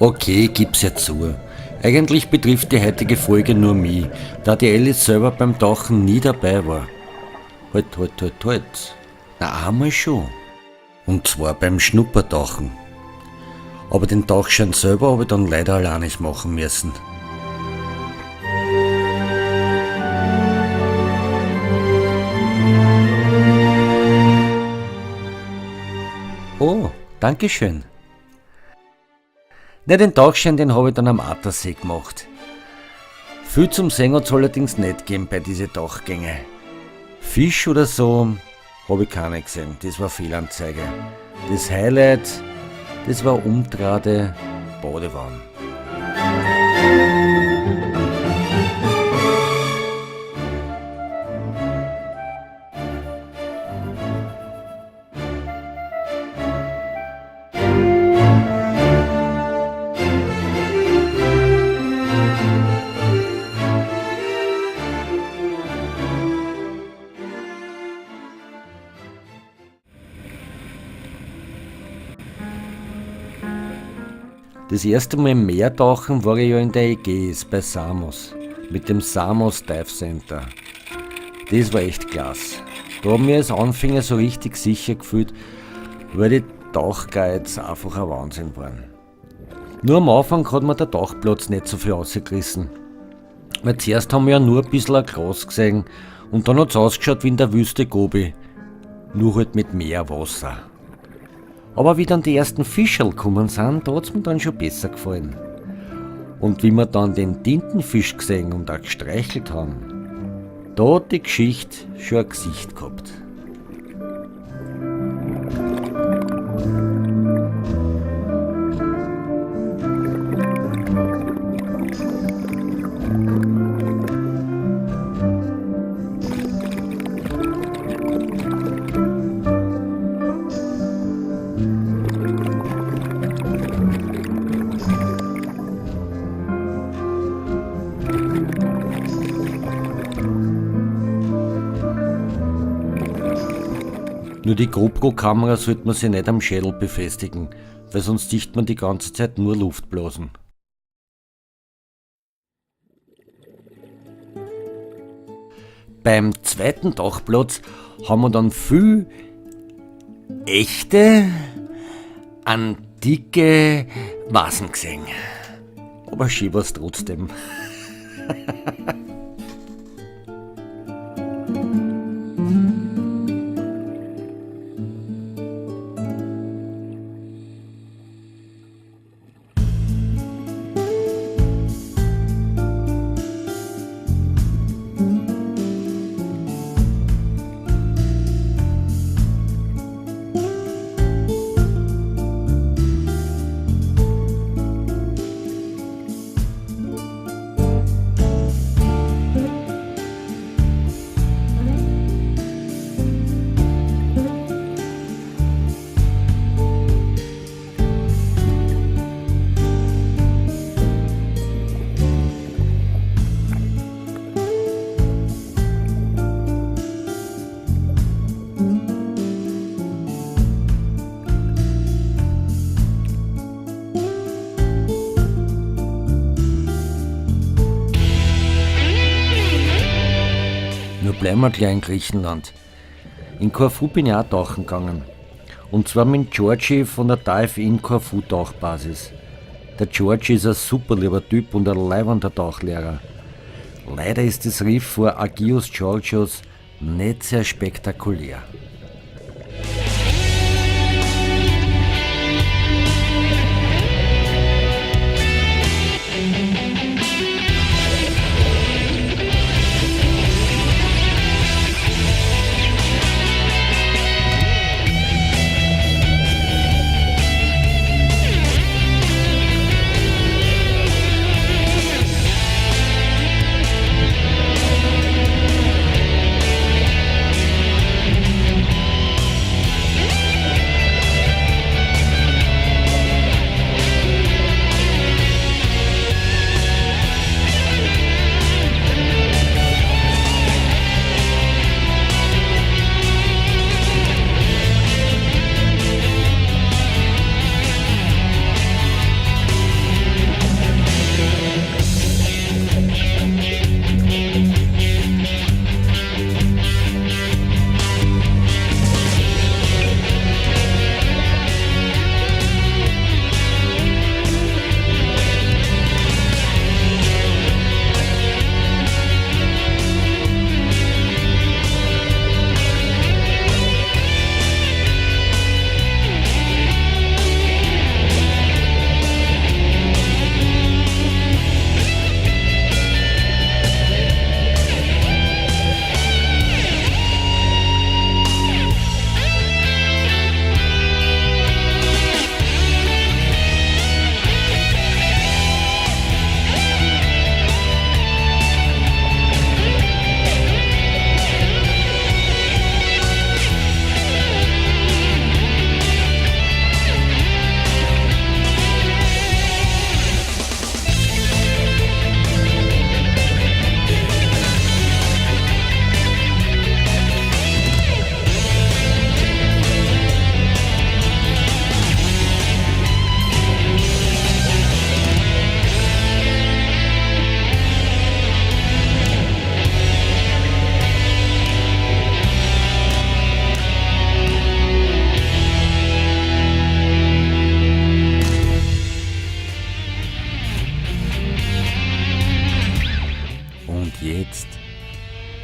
Okay, gib's ja zu. Eigentlich betrifft die heutige Folge nur mich, da die Alice selber beim Tauchen nie dabei war. Halt. Na, einmal schon. Und zwar beim Schnuppertauchen. Aber den Tauchschein selber habe ich dann leider alleine machen müssen. Oh, dankeschön. Ne, den Tauchschein, den habe ich dann am Attersee gemacht. Viel zum Sehen hat's allerdings nicht gegeben bei diesen Tauchgängen. Fisch oder so habe ich keine gesehen, das war Fehlanzeige. Das Highlight, das war umtrade Badewanne. Das erste Mal im Meer tauchen war ich ja in der Ägäis bei Samos, mit dem Samos Dive Center. Das war echt klasse. Da haben wir als Anfänger so richtig sicher gefühlt, weil die Tauchguides einfach ein Wahnsinn waren. Nur am Anfang hat mir der Tauchplatz nicht so viel rausgerissen. Weil zuerst haben wir ja nur ein bisschen ein Gras gesehen und dann hat es ausgeschaut wie in der Wüste Gobi, nur halt mit mehr Wasser. Aber wie dann die ersten Fischerl gekommen sind, da hat es mir dann schon besser gefallen. Und wie wir dann den Tintenfisch gesehen und auch gestreichelt haben, da hat die Geschichte schon ein Gesicht gehabt. Nur die GoPro-Kamera sollte man sich nicht am Schädel befestigen, weil sonst sieht man die ganze Zeit nur Luftblasen. Beim zweiten Tauchplatz haben wir dann viel echte, antike Vasen gesehen. Aber schön war's trotzdem. Bleiben wir gleich in Griechenland. In Korfu bin ich auch tauchen gegangen. Und zwar mit Georgi von der Dive-In Korfu Tauchbasis. Der Georgi ist ein super lieber Typ und ein leibender Tauchlehrer. Leider ist das Riff vor Agios Georgios nicht sehr spektakulär.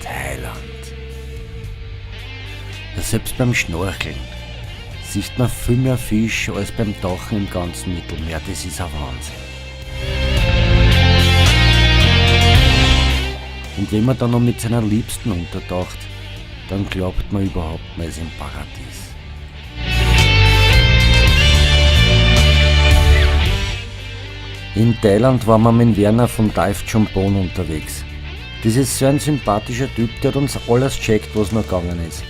Thailand. Selbst beim Schnorcheln sieht man viel mehr Fisch als beim Tauchen im ganzen Mittelmeer. Das ist ein Wahnsinn. Und wenn man dann noch mit seiner Liebsten untertaucht, dann glaubt man überhaupt, man ist im Paradies. In Thailand waren wir mit Werner von Dive Chumpon unterwegs. Das ist so ein sympathischer Typ, der hat uns alles checkt, was noch gegangen ist.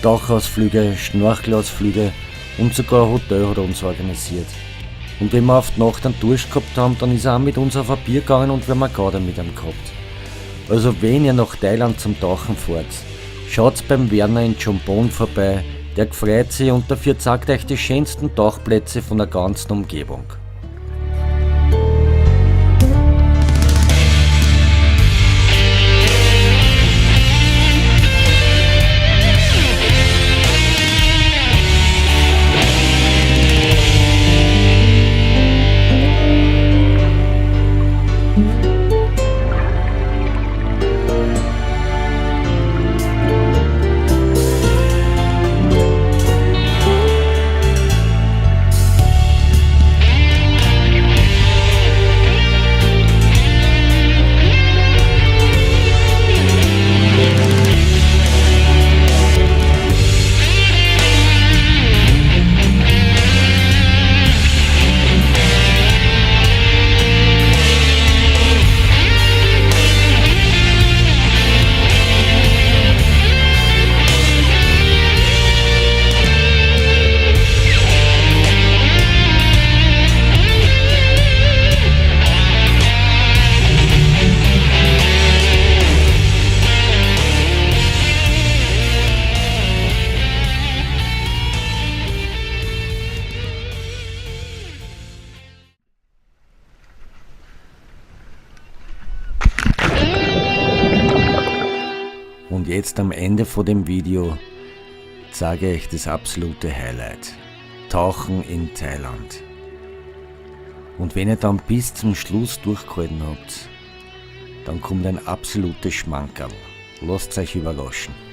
Tauchausflüge, Schnorchelausflüge und sogar ein Hotel hat er uns organisiert. Und wenn wir auf die Nacht einen Durst gehabt haben, dann ist er auch mit uns auf ein Bier gegangen und wir haben eine Gaude mit ihm gehabt. Also wenn ihr nach Thailand zum Tauchen fahrt, schaut beim Werner in Chumpon vorbei, der gefreut sich und dafür zeigt euch die schönsten Tauchplätze von der ganzen Umgebung. Und jetzt am Ende von dem Video zeige ich das absolute Highlight. Tauchen in Thailand. Und wenn ihr dann bis zum Schluss durchgehalten habt, dann kommt ein absolutes Schmankerl. Lasst euch überraschen.